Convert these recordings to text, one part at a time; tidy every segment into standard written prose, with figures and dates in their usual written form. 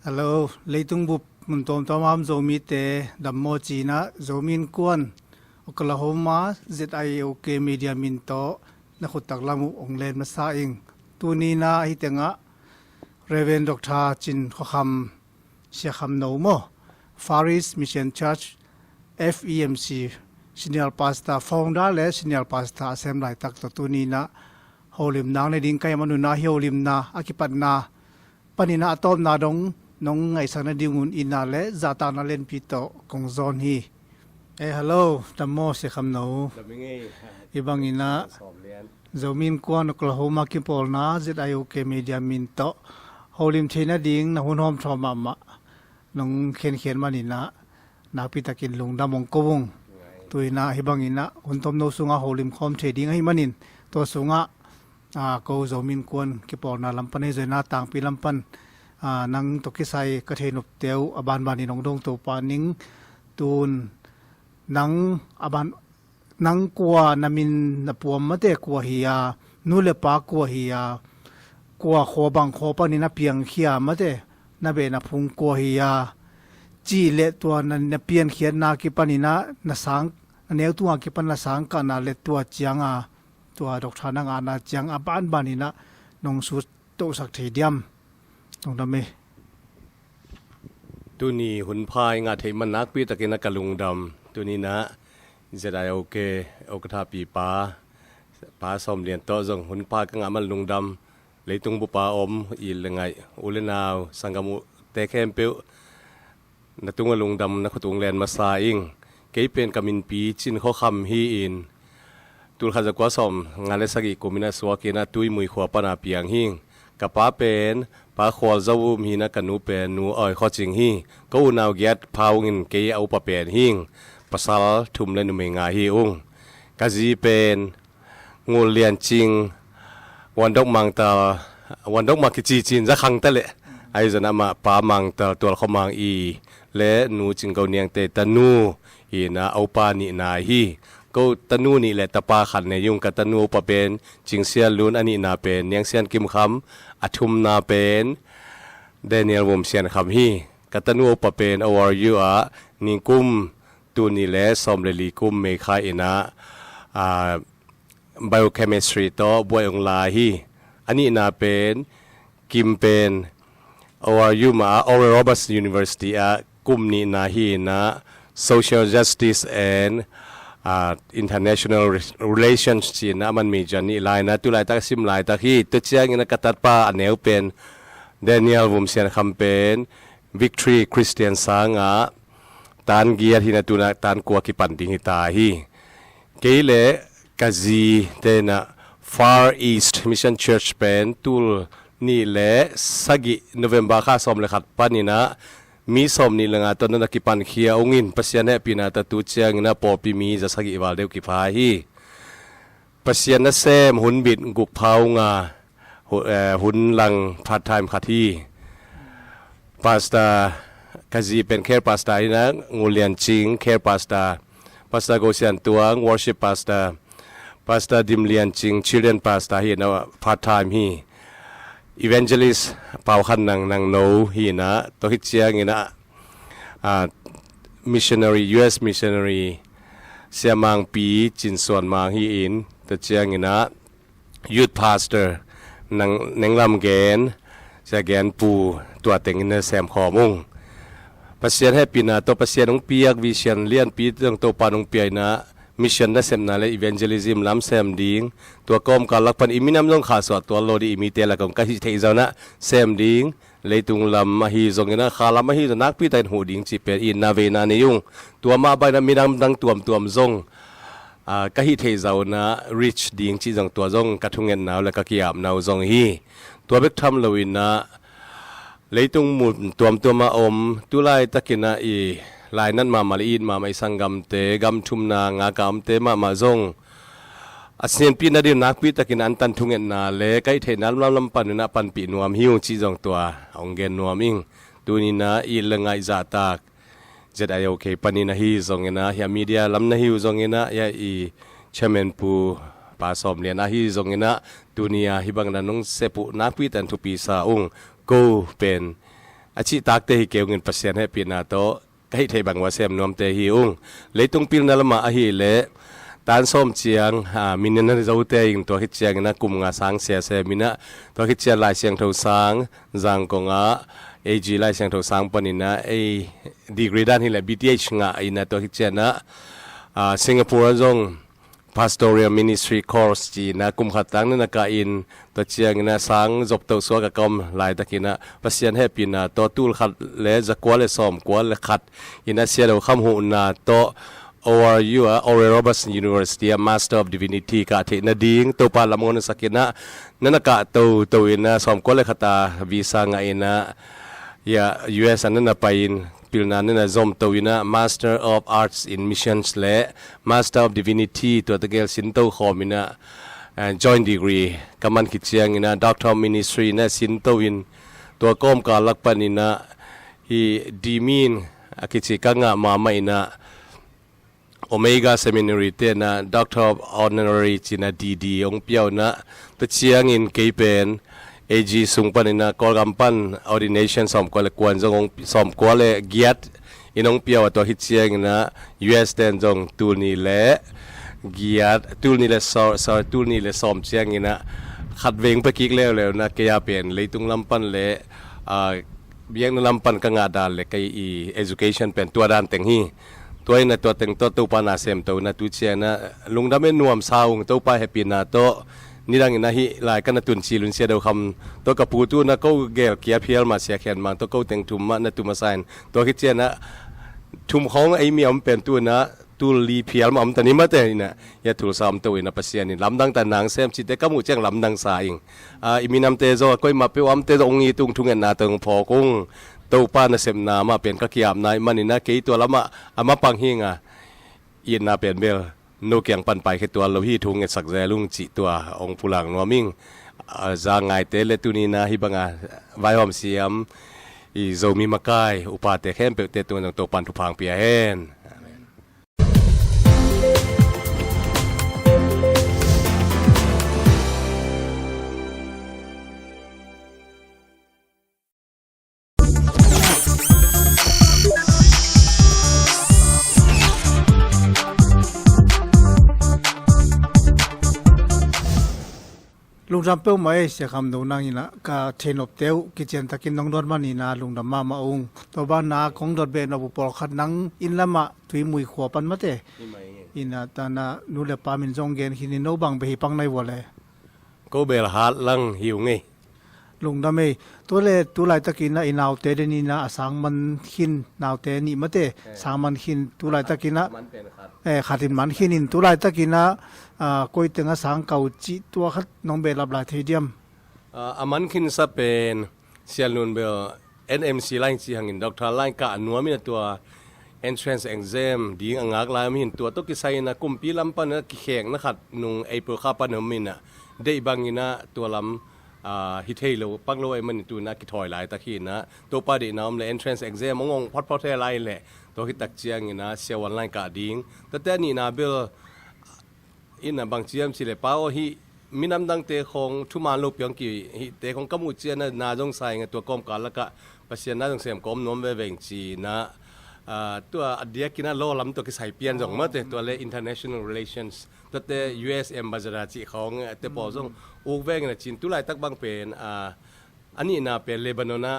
ฮัลโหลเลยตุงบุบมันตอมตอมามโซมีเตดัมโมจีนะโซมินกวนโอคลาโฮมาZIOKมีเดียมินโตนักขุดตักลามุองเลนมาซาอิงตัวนี้นะฮิตงะเรเวนดอกทาจินขคำเชียคำโนโมฟาริสมิชชันชัช FEMC ซินิอัลพาสตาฟาวน์ดาและซินิอัลพาสตาเซมไลตักตัวนี้นะโฮลิมนางในดิ้งไกมนุนาฮิโอลิมนาอากิปันนาปนินาตอมนาดงน้องไงสันดิงุนอินาเลซาตานาเลนปิโตกงซอนฮีฮัลโหลตัมโมเสคำโนอีบังอินาโซมินกวนโอคลาโฮมาคิปอลนาZIOKมีเดียมินโตโฮลิมเทนาดิ้งนาหุนหอมทรมามะน้องเขียนมานินะนาปิตากินลุงดามงกวงตัวอินาฮิบังอินะหุนทอมโนสุงาโฮลิมคอมเทดิ้งให้มานินตัวสุงาก็โซมินกวนคิปอลนาลัมปันให้เจนาต่างปีลัมปันนังตกิไซกระเทนุบเตียวอบานบานีนองดงตัวปานิงตูนนังอบานนังกัวนามินนปวมมะเตกัวเฮียนูเลปากัวเฮียกัวโคบังโคปานินาเปียงเขียมะเตนาเบนาพุงกัวเฮียจีเลตัวนันนาเปียนเขียนนากิปานินานาสังเนวตัวกิปันนาสังกานาเลตัวเจียงตัวดอกทานังอานาเจียงอบานบานีนานองสุดโตสักเทียมตรงนั้นไหมตัวนี้หุ่นพายงาเทมันนักปีตะกินนักกะลุงดำตัวนี้นะZIOKโอกทาปีป้าสมเรียนโตจงหุ่นพายกังอามันลุงดำเลยตุงบุปผาอมอีลไงอุเลนาวสังกามุเตเข้มเปียวนัตุงลุงดำนักตุงเรียนมาซาอิงเกี่ยเป็นกามินปีจินเขาคำฮีอินตุลข้าจะกว่าสมงานเลสกิกุมินาสวากินาตุยมุยขวาปนาเปียงหิงกับป้าเป็นป้าขวาเจ้ามีนักกันนูเป็นนูอ้อยข้อจริงหิก็อุณาวเกียรพาวงินเกี่ยเอาปะเป็นหิงภาษาทุ่มเล่นเมงาฮิองกาจีเป็นงูเลียนจริงวันดอกมังตาวันดอกมังกิจีจินจะขังตะเละไอ้จะนำมาป้ามังตาตัวเขามังอีและนูจิงเกาเนียงเตตนูอีนะเอาปานินาฮีก็ตนูนี่แหละตะปาขันในยุงกับตนูปะเป็นจิงเซียนลุนอันนี้นาเป็นเนียงเซียนกิมคำอัทุมนาเป็นเดนิเอลวมเซียนคำฮีกับตนูปะเป็นอวาร์ยูอะนิกุมตูนี่แหละสมเลลีกุมเมฆาอินะbiochemistry ต่อบวยองลาฮีอันนี้นาเป็นกิมเป็นอวาร์ยูมาออเรโรบัสยูนิเวอร์ซิตี้อะกุมนี่นาฮีนะ social justice and international relations จีนะมันมีจันนี่ลายนะตุลายตักซิมลายตักฮีตัวเชียงนะกัตัดป้าอันเนวเป็นเดนิเอลวมเซียนคำเป็น victory Christian สางะตานเกียรตินะตุนะตานกัวกิปันติหิตาฮีเกยเลกาจีเตนะ far east mission church เป็นตุลนี่แหละสักิโนเวมบาค่าสมเลขัดปานี่นะมีสมนี่ละงาตอนนั้นกิปันเขียองอินปัสยานะปีนาตตุเชียงนะปอปีมีจะสกิวาลเดวกิพาฮีปัสยานะเซมหุนบิดกุกเผางาหุนลังพาร์ทไทม์ขัดฮีพาสตากาจีเป็นแค่พาสตาอีนะงูเลียนจิงแค่พาสตาโกเซียนตัววอร์ชิปพาสตาดิมเลียนจิงชิลเลนพาสตาฮีนะพาร์ทไทม์ฮี evangelist เป่าขันนังโนฮีนะตัวฮิตเชียงนะmissionary US missionary เสียมังปีจินส่วนมังฮีอินตัวเชียงนะ youth pastor นังลำแกนเสียแกนปูตัวเต็งนะแซมขอมุงปัสเซียนให้ปีนะตัวปัสเซียนองเปียกวิเชียนเลียนปีตัวตัวปานองเปียนะมิชชันนั่นเซมนาเลอีเวนเจลิซึมล้ำเซมดิ้งตัวกอมการลักพันอิมินำลงขาสวดตัวโลดีอิมิเตละกอมกะฮิเทเจ้านะเซมดิ้งเลยตุงลำมาฮีจงนะขาลำมาฮีจะนักปีแต่หูดิ้งจีเป็นอินนาเวนาในยุงตัวมาใบนั้นมีน้ำดังตัวมจงกะฮิเทเจ้านะริชดิ้งจีจงตัวจงกระทุงเงินหนาวและกะกิยามหนาวจงฮีตัวเบกทำลวินนะเลยตุงหมุนตัวมาอมตุไลตะกินะอีลายนั้นมาลีอินมาไม่สังกัมเตกัมทุมนางากามเตมาจงอาเซียนปีนาดินักปีตะกินอันตันทุงเงินนาเลไกเทนัลลำปันนะปันปีนวมหิวจีจงตัวองเกนนวมอิงตัวนี้นะอีลงไงจ่าตากZIOKปันนี้นะฮิจงเงินะยามีเดียลำนะฮิวจงเงินะยาอีเชมนปูปาสอมเลียนะฮิจงเงินะตัวนี้ฮิบังนันนงเซปุนักปีตันทุปีซาองกูเป็น อาชีตักเตหิเกี่ยวเงินเปอร์เซ็นต์ให้ปีนาโตให้ไทยบังว่าเซมนวมเตหิอุงเลยตรงปีนนั่นละมาอหิเลตานส้มเจียงมินนันเจ้าเตยิงตัวฮิตเจียงนะกุมงาสังเสียเซมินะตัวฮิตเจียงลายเสียงเท่าสังจังกงอาAG ลายเสียงเท่าสังปนินะดีกรีด้านที่แหละ BTH งาอินะตัวฮิตเจียนะสิงคโปร์จงPastoral Ministry Course จีนะกุมขัดตั้งนั่นก็อินตัวเชียงนะสังจบตัวสวกกรมหลายตะกินะพัศยันให้ปีนะตัวตู้ขัดและจะกวาดและซ้อมกวาดและขัดอินะเสียเราคำหูนะตัว ORU Oral Roberts University Master of Divinity กะเทนดิ้งตัวปาละมนสักินะนั่นก็ตัวอินะซ้อมกวาดและขัดตาวีซ่าไงนะยา US นั่นน่ะไปอินปีนั้นนั่นนะจอมตัวนะ Master of Arts in Missions และ Master of Divinity ตัวตะเกียบสินโตขอมินะ Joint Degree กำมันคิดเชียงนะ Doctor of Ministry นะสินโตอินตัวก้มการลักปนินะฮีดีมีนคิดเชียงงะมาไม่นะ Omega Seminary เตนะ Doctor of Honorary จินะดีองเปียวนะตัวเชียงอินเกเป็น AG สุงปันนะกอลกัมปัน ordination สอมกวลกวนจงสอมกวลเกียรติอินองเปียวตัวฮิตเชียงนะ US เดนจงตูนี่แหละเกียรติตูนี่แหละสอตูนี่แหละสอมเชียงนะขัดเวงไปกิกแล้วนะเกียร์เปลี่ยนเลยตุงลำปันเลยเบียงลำปันกังอาดาเลยไกอี education เป็นตัวด้านแต่งฮีตัวนั้นตัวแต่งตัวปานาเซมตัวนะตุเชียนะลุงดำเป็นนวมสาวตัวไปแฮปปี้นะตัวนี่ดังนะฮิหลายกันตุนชีลุนเสียเดียวคำตัวกับปูตูนะก็เกลเกียร์เพียลมาเสียแขนมาตัวก็แต่งทุ่มมานะตุมาไซน์ตัวคิดเจนะทุ่มของไอเมียมเป็นตัวนะตัวลีเพียลมาอันตนี้มาแต่นี่นะอย่าถูกซ้ำตัวนะปัสเซียนี่ลำดังแต่นางเซมจิตแต่ก็มุ่งแจ้งลำดังสายอีมีน้ำเตโซก็มาเปวมเตโซองอีตุงทุ่งเงินนาตึงพอกงตัวป้านะเซมนามาเป็นก็เกียบนายมันนี่นะเกี่ยตัวละมาปังหิงอินนาเป็นเบลโนเกียงปันไปแค่ตัวเราที่ทุ่งเงินสักแจลุงจิตัวองค์ผู้หลังนัวมิงจางไงเตเลตุนีนะฮิบังไว้หอมเสียมอีโซมีมาไกอุปาเตแค่เปเตตัวนึงตัวปันทุพังเปียเฮนลุงจำเป้าหมายเสียคำดูนั่งนี่นะกาเทนอบเตวกิจเจนตะกินน้องดอนมานี่นาลุงดำมาองตัวบ้านนาของดอนเบนอบุปอขัดนังอินละมาถุยมุยขวปันมาเตอินตานานูเลปามินจงเกนขินิโนบังไปหิปังในวัวเลยก็เบลฮาร์ลังหิวไงลุงดำเมตัวเลตัวไรตะกินนะอินาวเตเดนี่นะสางมันขินนาวเตนี่มาเตสางมันขินตัวไรตะกินนะขัดอินมันขินินตัวไรตะกินนะก็อีกตั้งสังเกาจิตัวขัดน้องเบลรับหลายทีเดียมมันขินซะเป็นเซียนุนเบล NMC ไลน์จีหังอินด็อกเตอร์ไลน์กะนัวมีตัว entrance exam ดีงงักลายมีตัวตัวกิไซนะกุมปีลำปันนะแข่งนะขัดนุ่งไอเปิลข้าปันหมินนะได้บางนะตัวลำฮิตเฮโลปังโลไอมันตัวนักกิถอยหลายตะขีนะตัวปาดีน้ำเลย entrance exam มงพอดเทไลน์แหละตัวฮิตตักเจียงนะเสียวันไลน์กะดิ้งแต่นี่นะเบลอินนะบางเจียมสิเลป้าโอฮิมีน้ำดังเตะของทุมาลูกยังกี่เตะของกัมพูชีนะนาจงใส่เงตัวกอมกันแล้วก็ปัสเซียนนาจงเสียมกอมน้มเวงจีนะตัวเดียกินะโลลำตัวกิใส่เปลี่ยนจงมาเตะตัวเล international relations ตัวเตะ US embassy ของเตะปอจงอุกเวงนะจีนตุไลตักบางเป็นอันนี้นะเป็นเลบานอนะ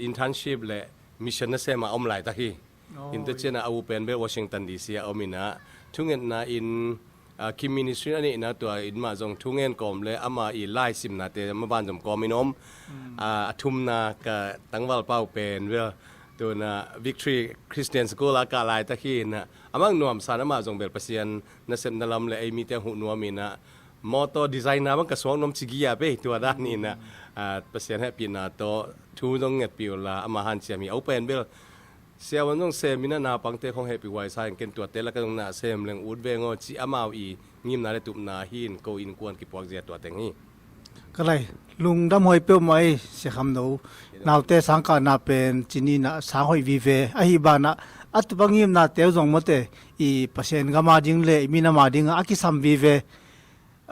internship และ mission นะเสมาอมหลายตะกี้อินเตอร์เจนะเอาเป็นเบลวอชิงตันดีซีเอามินะทุกเงินนะอินคิมมินิสทรีนี่นะตัวอินมาจงทุกเงินกอมเลยอามาอีไล่สิมนะแต่มาบ้านจงกอมินอมทุมนะก็ตั้งวัลเป้าเป็นเวลตัวนะ Victory Christian School ละกาลายตะกี้นะอามังนวมสารมาจงเบลเปเซียนนะเซมนลำเลยไอมีแต่หุ่นนัวมีนะมอโตดีไซน์นะมันก็สวงนมชิกิยาไปตัวด้านนี้นะเปเซียนให้ปีนะตัวทูจงเงียบปิวละอามาฮันเสียมีเอาเป็นเบลเสียวันต้องเซมินะนาปังเตของเฮปิไวไซน์เกินตัวเตแล้วก็ต้องนาเซมเรื่องอุดเวงอจีอามาอีงิมนาเลตุมนาหินโกอินกวนกิปวกเจียตัวเต็งนี่ก็เลยลุงดำหอยเปียวไหมเสียคำดูนาวเตสังกัดนาเป็นจีนีนะสางหอยวิเวอหิบานะอัตบังยิมนาเตวจงมเตอีเปอร์เซ็นต์ก็มาดิ้งเลยมีนามาดิ้งอากิสัมวิเว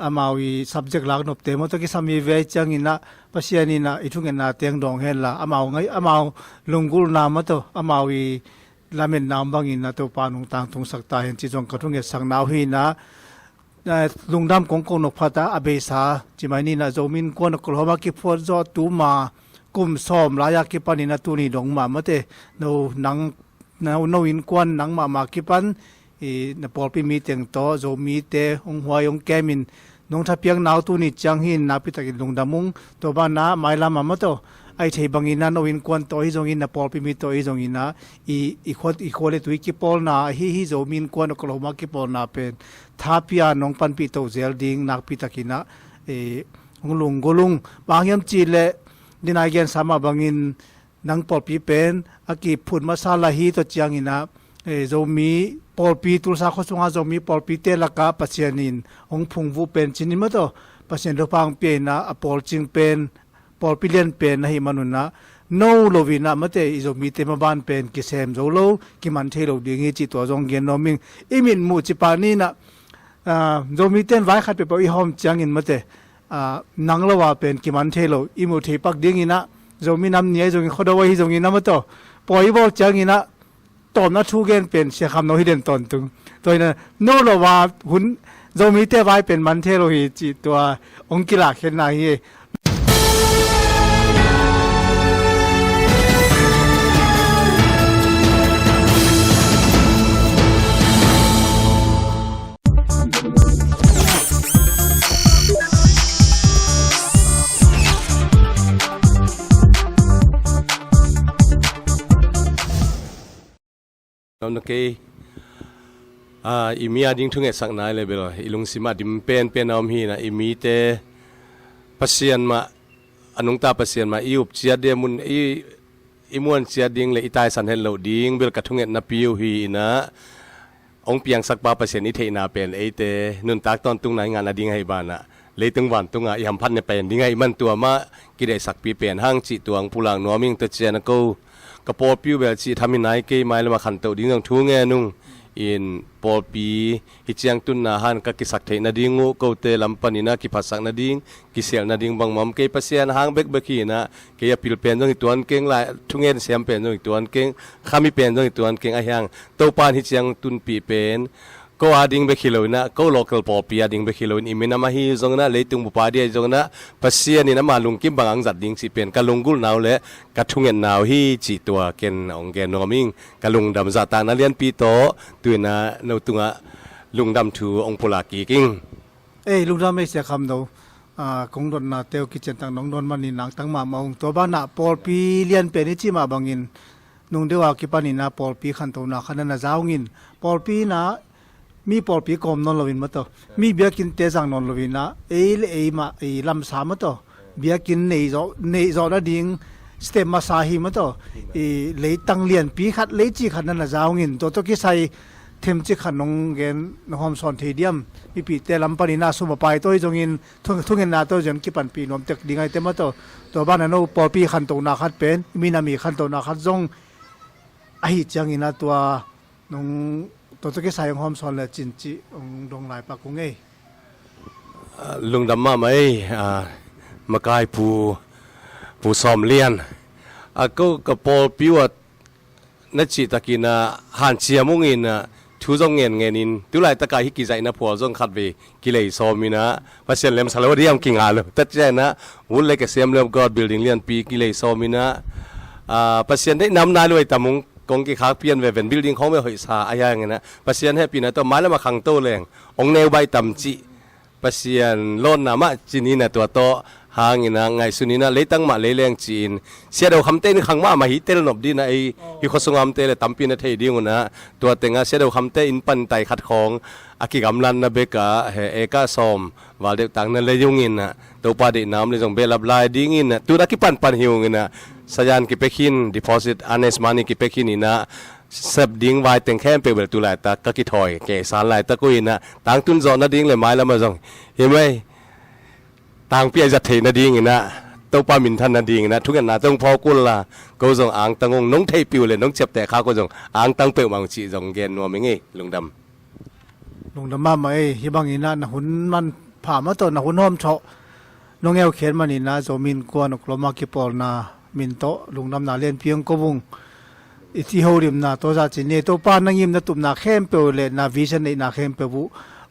amawi subject lag nop te mo to ki sami ve chang ina pasiani na ithung na teng dong hen la amaw ngai amaw lungul na ma to amawi lamen nam bang ina to panung tang tung sakta hen chi jong kathung e sang naw hi na lungdam kong kong nok phata abesa chimani na zomin kon kolhoma ki for zo tu ma kum som la ya ki pani na tu ni dong ma mate no nang no in kwan nang ma ki pan na por pi mi teng to zo mi te ong hwa yong kemin nong tha piang naw tu ni chang hin na pi takin lungdamung to ba na mai la ma to ai thei bangina no in kwan to hi zong in na por pi mi to hi zong ina i khole tu ki pol na hi zo min kwan kolhoma ki pol na pen tha pia nong pan pi to zel ding nak pi takina lung golung bangyam chi le dinai gen sama bangin nang por pi pen aki phun masala hi to chiang ina zo mi por pi tul sa kho sunga zo mi por pi te laka pasianin ong phung vu pen chin ma to pasien ro pang pe na a por ching pen por pi len pen na hi manuna no lovina mate izo mi te ma ban pen ki sem zo lo ki man the lo ding hi chi to jong gen no ming imin mu chi pa ni na zo mi ten vai khat pe po i hom chang in mate nang lo wa pen ki man the lo i mu the pak ding ina zo mi nam ni zo kho do wa hi zo ngi na ma to poi bo chang ina tom na thu gen pen se kham no hi den ton tung toy na no lo wa hun zo mi te vai pen man the lo hi chi to ong ki la khen na hi Nam ke imi ading thunge sak nai le belo ilung sima dim pen om hi na imi te pasian ma anung ta pasian ma iup chia de mun imuan chia ding le itai san hen lo ding bel ka thunge na piu hi na ong piang sak pa pasian i theina pen e te nun tak ton tung nai ngan ading hai bana le tung wan tunga i ham phan ne pen dingai man tua ma ki de sak pi pen hang chi tuang pulang noming to chen koกระปอปิวแบบชีทำให้นายเกย์ไม้แล้วมาขันเต่าดิ้งต้องทุ่งเงินนุ่งอินปอปีฮิเจียงตุนนาฮันก็กิสักเทนาดิ้งงูเกาเตลำปนินะกิภาษานาดิ้งกิเสียนาดิ้งบางมัมเกย์ภาษาหางเบกเบกีนะเกย์พิลเป็นต้องอีตัวอันเก่งลายทุ่งเงินเสียมเป็นต้องอีตัวอันเก่งข้ามีเป็นต้องอีตัวอันเก่งไอ้ยังเต่าปานฮิเจียงตุนปีเป็นก็อาดิ้งเบกิโลนะก็ local ปอปีอาดิ้งเบกิโลอิมินามาฮีจงนะเลยตุงบุปผาดีจงนะภาษานี่นะมาลุงกิมบางอังจัดดิ้งสิเป็นกะลุงกุลนาวเลยกะทุ่งเงินนาวฮีจีตัวเกนองเกนนอมิงกะลุงดำจัดตานะเลียนปีโตตัวนะนตุงะลุงดำทูองปุลากีกิงลุงดำไม่เสียคำเดียวคงโดนนาเตียวกิจตังน้องโดนมันนี่นังตั้งมามองตัวบ้านน่ะปอลปีเลียนเป็นนิจิมาบางอินนุ่งเดียวกิปานินะปอลปีขันตัวน่ะขันน่ะจ้างินปอลปีนะมีปอลปีกอมนนลวินมาต่อมีเบียกินเตจังนนลวินนะมาลำสามมาต่อเบียกินเนยจอระดิ่งสเตมมาซาฮีมาต่อเลยตั้งเลียนปีขัดเลยจีขันนั่นน่ะจ้างินตัวกิใส่เทมจิขันนงเกนนหอมสอนเทเดียมมีปีเตลำปานินาสุมาไปตัวจงอินทุ่งเงินนาตัวจนกิปันปีนวมเตกดิ่งไอเตมาต่อตัวบ้านนั้นปอลปีขันตัวนาขัดเป็นมีนามีขันตัวนาขัดจงไอจังอินะตัวนงตัวที่ใส่หอมสอนเลยจินจิองดงหลายปากกุ้งเอ้ลุงดำมาไหมมากายผู้ซ้อมเลียนก็กระปอปิวนัดจิตะกินะหันเชียมุงอินทุจงเงินินตุไลตะกายฮิกิใจนะผัวจงขัดเวกิเลยซ้อมินะภาษาเลมสารวัตรยามกิงอาลตัดใจนะวุ่นเลยกับเสียมเริ่มกอดบิลดิ้งเลียนปีกิเลยซ้อมินะภาษาได้นำนายเลยตามุงกงกีขาเปลี่ยนเวเป็นบิลดิ้งเขาไม่หอยสาอะไรอย่างเงี้ยนะภาษาให้ปีนะตัวไม้แล้วมาขังโตแรงองแนวใบต่ำจิภาษาล้นน้ำจีนี่นะตัวโตหางนะไงสุนีนะเลยตั้งมาเลยแรงจีนเสียเดียวคำเต้นขังมามาฮิตเต้นหนบดีนะไอ้ฮิโคสุงามเต้เลยตั้มปีนะเทียดิ้งนะตัวเต็งเสียเดียวคำเต้นปันไตขัดของอากิกำลันนะเบกะเอกาซอมวาเด็กต่างนั้นเลยยุ่งอินนะตัวปาดิน้ำเลยจงเบลับลายดิ้งอินนะตัวนักกิปันหิวอินนะสัญญาณกิเปกิน deposit honest money กิเปกินนี่นะเสพดิ้งไว้แต่งแค่เปเบลตุลายตาก็กิถอยเกสารลายตะกุยนะต่างตุนจอนะดิ้งเลยไม้แล้วมาจงเห็นไหมต่างเปียจัดเทนะดิ้งนะตัวปามินทันนะดิ้งนะทุกอย่างนะต้องพอกุลละก็จงอ่างตังงน้องเทปิวเลยน้องเจ็บแต่ข้าก็จงอ่างตังเปลมังจีจงเกนนัวไม่งี้ลุงดำมาไหมฮิบังอินะหุ่นมันพ ผ่ามาตอนนะหุ่นหอมเฉาะน้องเอลเขียนมานี่นะโซมินกวนกลมากิปอลนามินโตลุงนำนาเลียนเพียงกบุงอิที่เขาริมนาตัวจาจินเนตัวป้านังยิมนะตุมนาเข้มเปลเลนาวิชันในนาเข้มเปบุ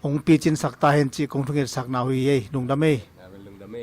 องปีจินสักตาเห็นจีคงทุงเกสักนาหุยเยลุงดำเม เป็นลุงดำเม